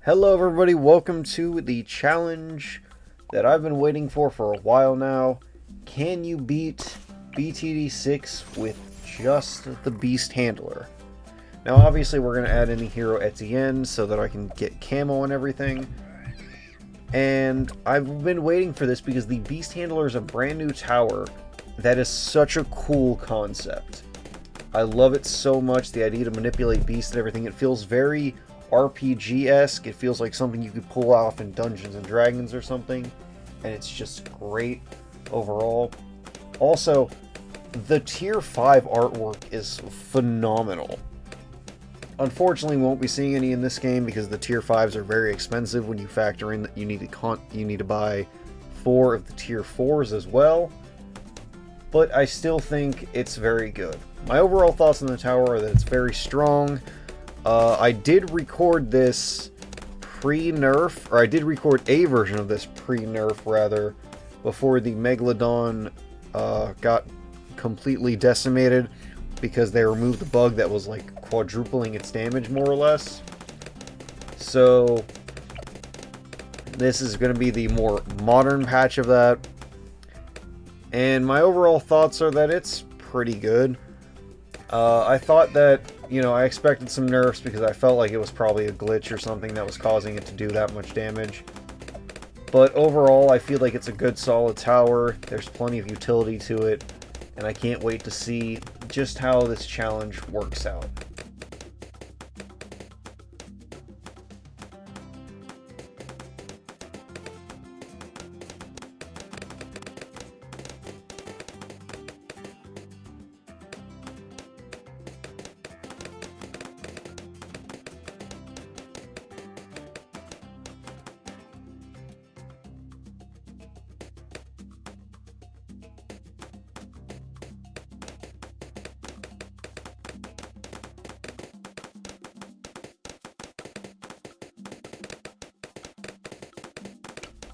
Hello everybody, welcome to the challenge that I've been waiting for a while now. Can you beat BTD6 with just the Beast Handler? Now obviously we're going to add in the hero at the end so that I can get camo and everything. And I've been waiting for this because the Beast Handler is a brand new tower that is such a cool concept. I love it so much, the idea to manipulate beasts and everything. It feels very RPG-esque. It feels like something you could pull off in Dungeons and Dragons or something, and it's just great overall. Also, the tier 5 artwork is phenomenal. Unfortunately, we won't be seeing any in this game because the tier 5s are very expensive when you factor in that you need to buy 4 of the tier 4s as well. But I still think it's very good. My overall thoughts on the tower are that it's very strong. I did record this pre-nerf, or I did record a version of this pre-nerf, rather, before the Megalodon got completely decimated because they removed the bug that was like quadrupling its damage, more or less. So this is going to be the more modern patch of that. And my overall thoughts are that it's pretty good. I thought that, I expected some nerfs because I felt like it was probably a glitch or something that was causing it to do that much damage. But overall, I feel like it's a good solid tower. There's plenty of utility to it, and I can't wait to see just how this challenge works out.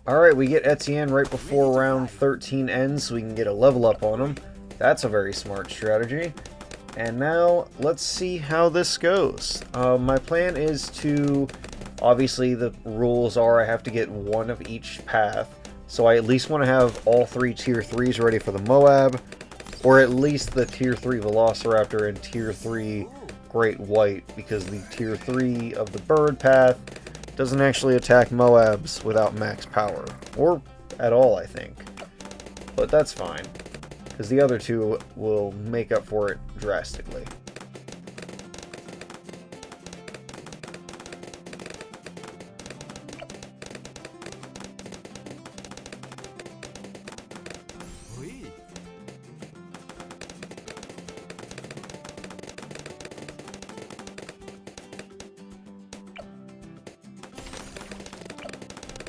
Alright, we get Etienne right before round 13 ends so we can get a level up on him. That's a very smart strategy. And now, let's see how this goes. My plan is to... Obviously, the rules are I have to get one of each path. So I at least want to have all 3 tier 3s ready for the Moab. Or at least the tier 3 Velociraptor and tier 3 Great White. Because the tier 3 of the bird path doesn't actually attack Moabs without max power. Or at all, I think. But that's fine, because the other two will make up for it drastically.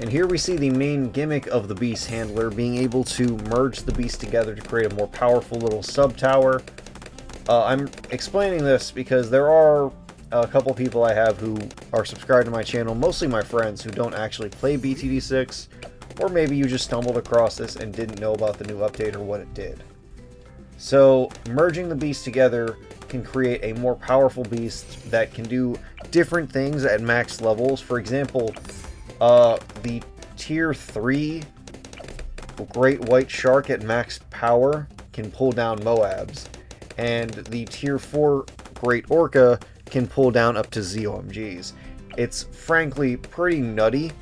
And here we see the main gimmick of the Beast Handler, being able to merge the beasts together to create a more powerful little sub-tower. I'm explaining this because there are a couple people I have who are subscribed to my channel, mostly my friends who don't actually play BTD6, or maybe you just stumbled across this and didn't know about the new update or what it did. So, merging the beasts together can create a more powerful beast that can do different things at max levels. For example, the tier 3 Great White Shark at max power can pull down Moabs, and the tier 4 Great Orca can pull down up to ZOMGs. It's frankly pretty nutty,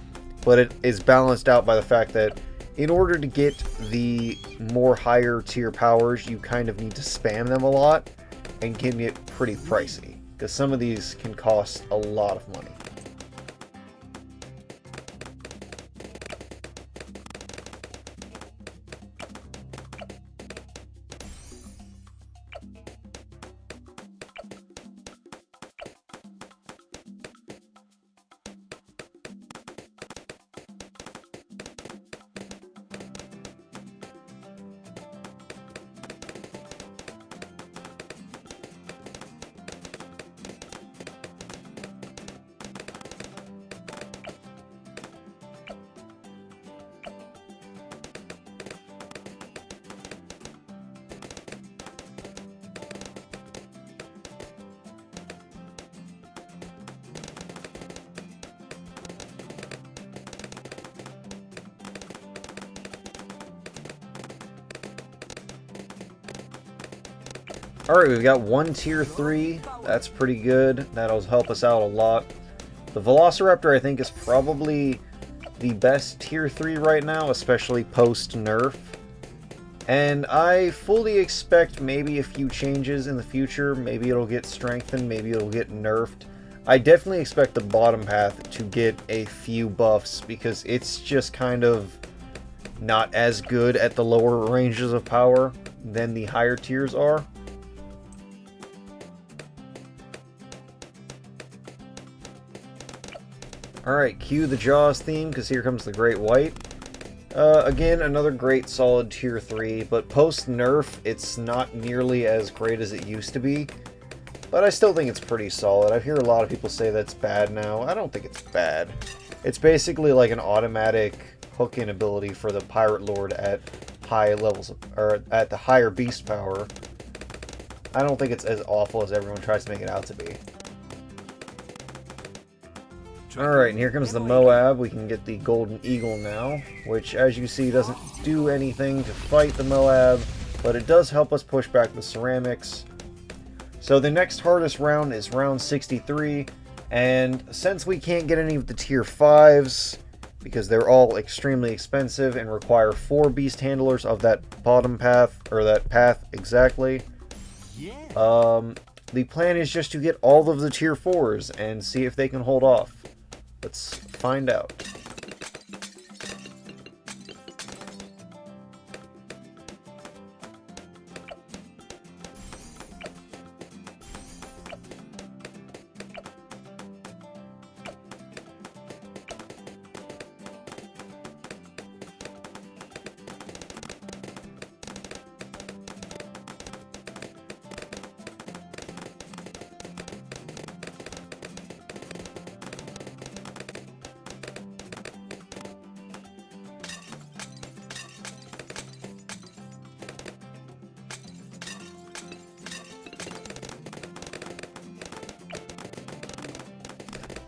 but it is balanced out by the fact that in order to get the more higher tier powers, you kind of need to spam them a lot, and can get pretty pricey, because some of these can cost a lot of money. Alright, we've got one tier 3. That's pretty good. That'll help us out a lot. The Velociraptor, I think, is probably the best tier 3 right now, especially post-nerf. And I fully expect maybe a few changes in the future. Maybe it'll get strengthened, maybe it'll get nerfed. I definitely expect the bottom path to get a few buffs, because it's just kind of not as good at the lower ranges of power than the higher tiers are. Alright, cue the Jaws theme, because here comes the Great White. Again, another great solid tier 3, but post-nerf, it's not nearly as great as it used to be. But I still think it's pretty solid. I hear a lot of people say that's bad now. I don't think it's bad. It's basically like an automatic hook-in ability for the Pirate Lord at high levels, or at the higher beast power. I don't think it's as awful as everyone tries to make it out to be. Alright, and here comes the Moab. We can get the Golden Eagle now, which, as you see, doesn't do anything to fight the Moab, but it does help us push back the ceramics. So the next hardest round is round 63, and since we can't get any of the tier 5s, because they're all extremely expensive and require 4 beast handlers of that bottom path, or that path exactly, the plan is just to get all of the tier 4s and see if they can hold off. Let's find out.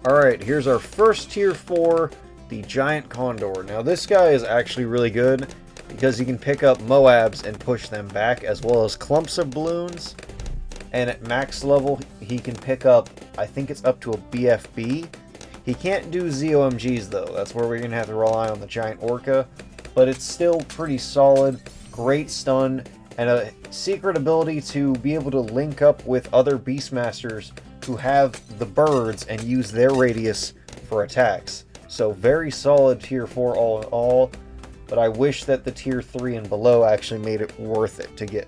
Alright, here's our first tier 4, the Giant Condor. Now this guy is actually really good, because he can pick up Moabs and push them back, as well as clumps of Bloons. And at max level, he can pick up, I think it's up to a BFB. He can't do ZOMGs though, that's where we're going to have to rely on the Giant Orca. But it's still pretty solid, great stun, and a secret ability to be able to link up with other Beastmasters who have the birds and use their radius for attacks. So very solid tier 4 all in all, but I wish that the tier 3 and below actually made it worth it to get.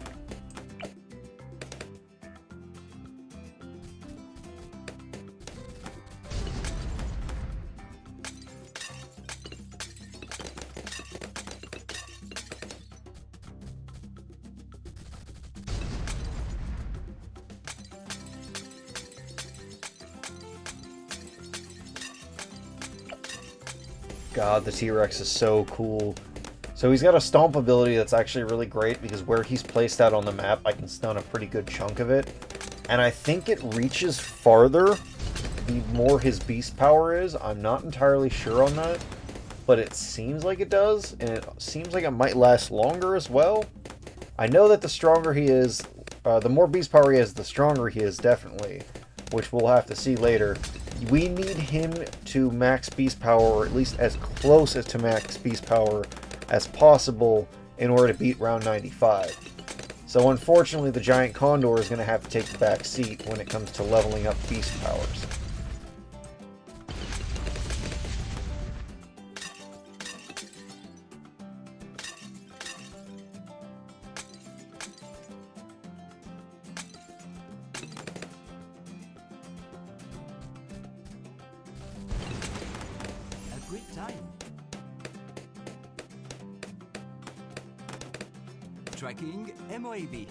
God, the T-Rex is so cool. So he's got a stomp ability that's actually really great, because where he's placed out on the map, I can stun a pretty good chunk of it. And I think it reaches farther the more his beast power is. I'm not entirely sure on that, but it seems like it does, and it seems like it might last longer as well. I know that the stronger he is, the more beast power he has, the stronger he is, definitely, which we'll have to see later. We need him to max beast power, or at least as close as to max beast power as possible in order to beat round 95. So unfortunately, the Giant Condor is going to have to take the back seat when it comes to leveling up beast powers. Great time. Tracking MOAB.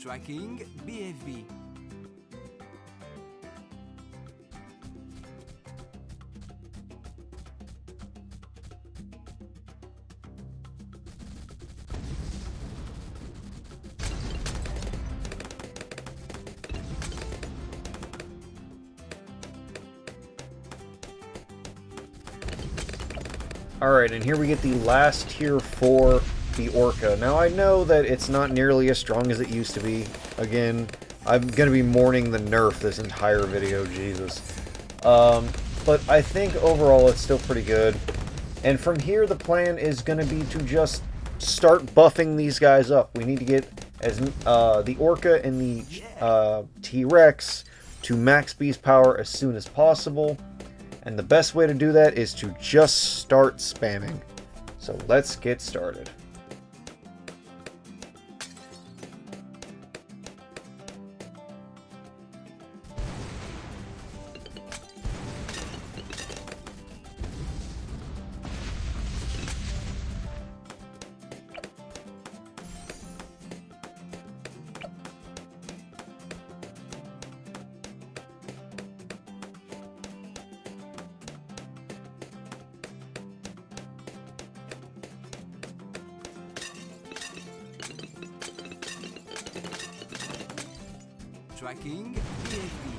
Tracking BFB. Alright, and here we get the last tier for the Orca. Now, I know that it's not nearly as strong as it used to be. Again, I'm going to be mourning the nerf this entire video, Jesus. But I think overall it's still pretty good. And from here, the plan is going to be to just start buffing these guys up. We need to get as the Orca and the T-Rex to max beast power as soon as possible. And the best way to do that is to just start spamming. So let's get started. Tracking BFB.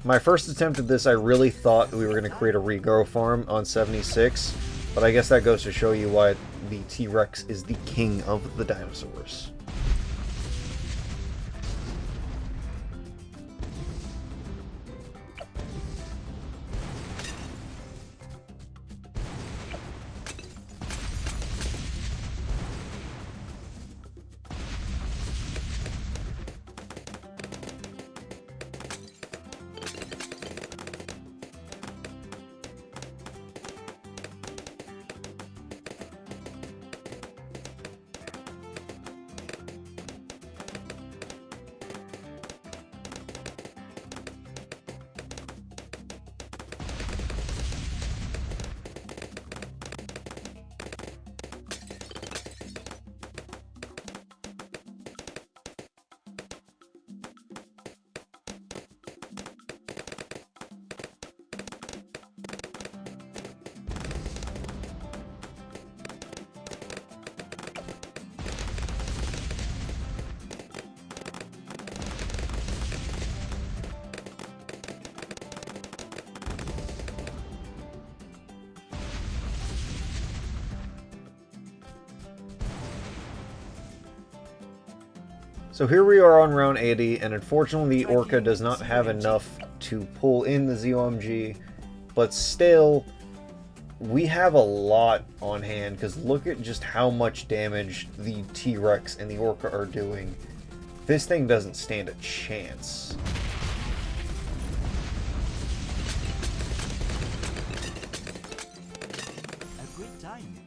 My first attempt at this, I really thought we were going to create a regrow farm on 76, but I guess that goes to show you why the T-Rex is the king of the dinosaurs. So here we are on round 80, and unfortunately the Orca does not have enough to pull in the ZOMG, but still, we have a lot on hand, because look at just how much damage the T-Rex and the Orca are doing. This thing doesn't stand a chance. A great time.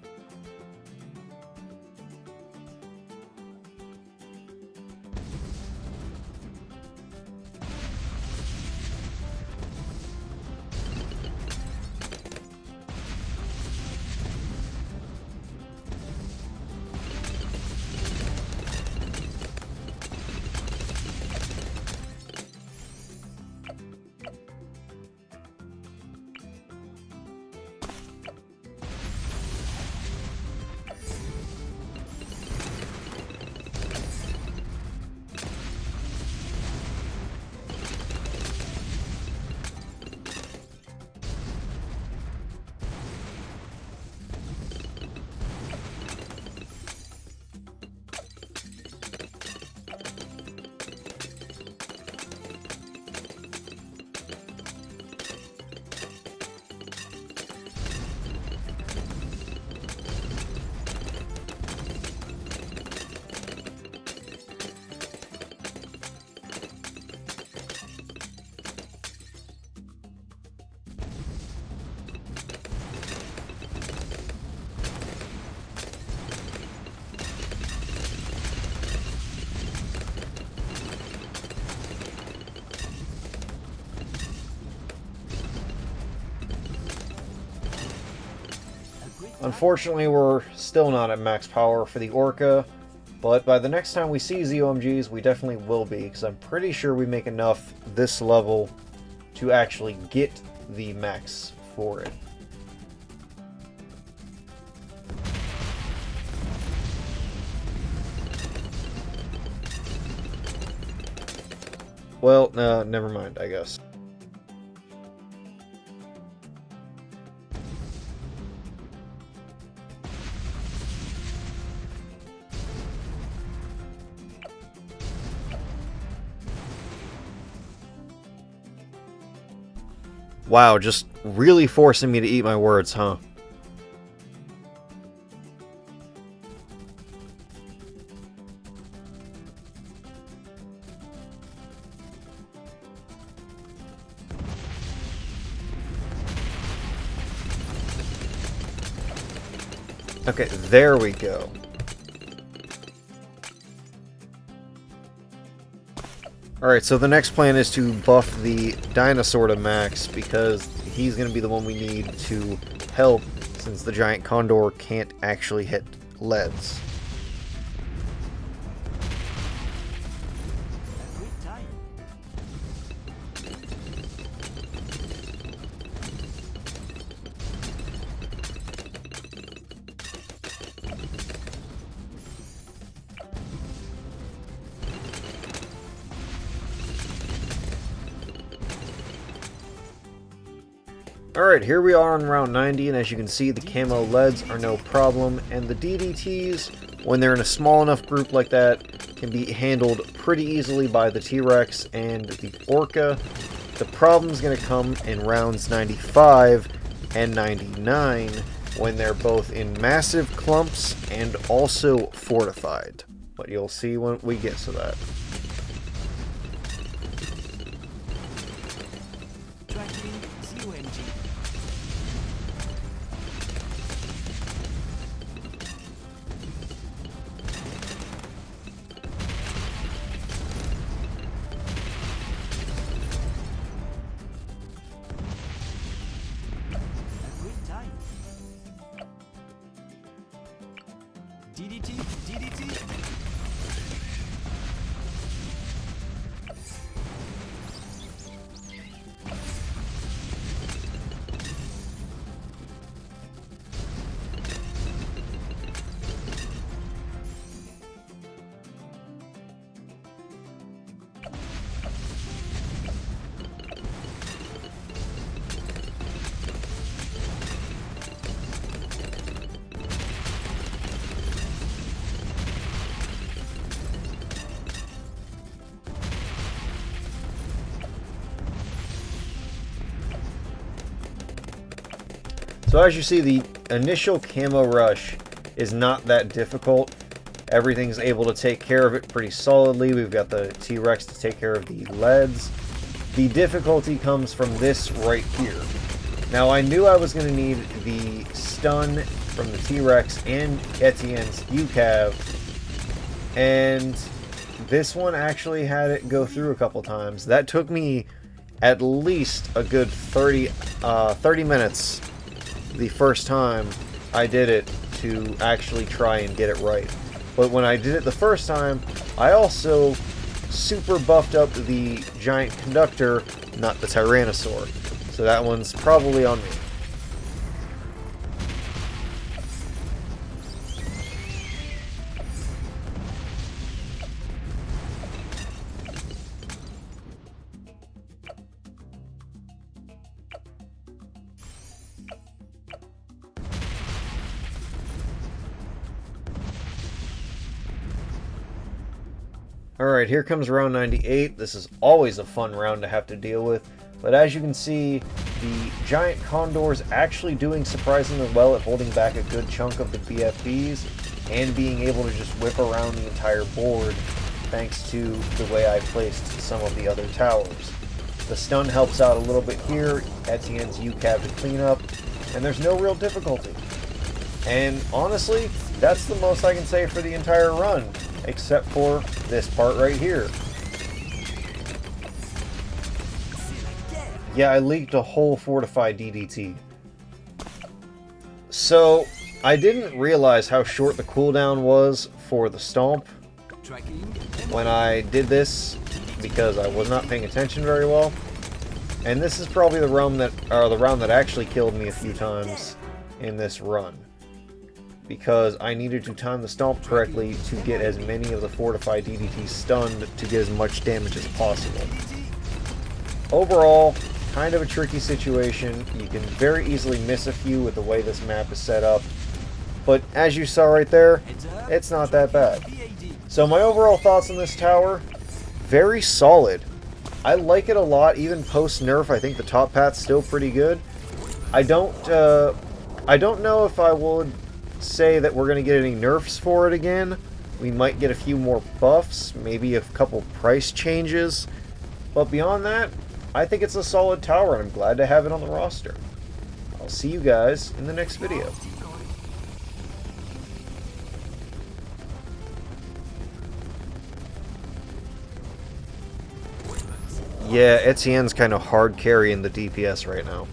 Unfortunately, we're still not at max power for the Orca, but by the next time we see ZOMGs, we definitely will be, because I'm pretty sure we make enough this level to actually get the max for it. Well, never mind, I guess. Wow, just really forcing me to eat my words, huh? Okay, there we go. Alright, so the next plan is to buff the dinosaur to max, because he's going to be the one we need to help, since the giant condor can't actually hit leads. A great time. Alright, here we are on round 90, and as you can see, the camo leads are no problem, and the DDTs, when they're in a small enough group like that, can be handled pretty easily by the T-Rex and the Orca. The problem's going to come in rounds 95 and 99, when they're both in massive clumps and also fortified. But you'll see when we get to that. Tracking ZOMG. A great time. DDT, DDT. So as you see, the initial camo rush is not that difficult. Everything's able to take care of it pretty solidly. We've got the T-Rex to take care of the leads. The difficulty comes from this right here. Now, I knew I was going to need the stun from the T-Rex and Etienne's UCAV, and this one actually had it go through a couple times. That took me at least a good 30 minutes the first time I did it to actually try and get it right. But when I did it the first time, I also super buffed up the giant conductor, not the Tyrannosaur. So that one's probably on me. Alright, here comes round 98. This is always a fun round to have to deal with. But as you can see, the giant condor's actually doing surprisingly well at holding back a good chunk of the BFBs and being able to just whip around the entire board thanks to the way I placed some of the other towers. The stun helps out a little bit here, Etienne's UCAV to clean up, and there's no real difficulty. And honestly, that's the most I can say for the entire run, except for this part right here. Yeah, I leaked a whole fortified DDT. So, I didn't realize how short the cooldown was for the stomp when I did this, because I was not paying attention very well. And this is probably the round that actually killed me a few times in this run, because I needed to time the stomp correctly to get as many of the fortified DDTs stunned to get as much damage as possible. Overall, kind of a tricky situation. You can very easily miss a few with the way this map is set up, but as you saw right there, it's not that bad. So my overall thoughts on this tower, very solid. I like it a lot, even post-nerf. I think the top path's still pretty good. I don't know if I would say that we're going to get any nerfs for it again. We might get a few more buffs, maybe a couple price changes, but beyond that, I think it's a solid tower, and I'm glad to have it on the roster. I'll see you guys in the next video. Yeah, Etienne's kind of hard carrying the DPS right now.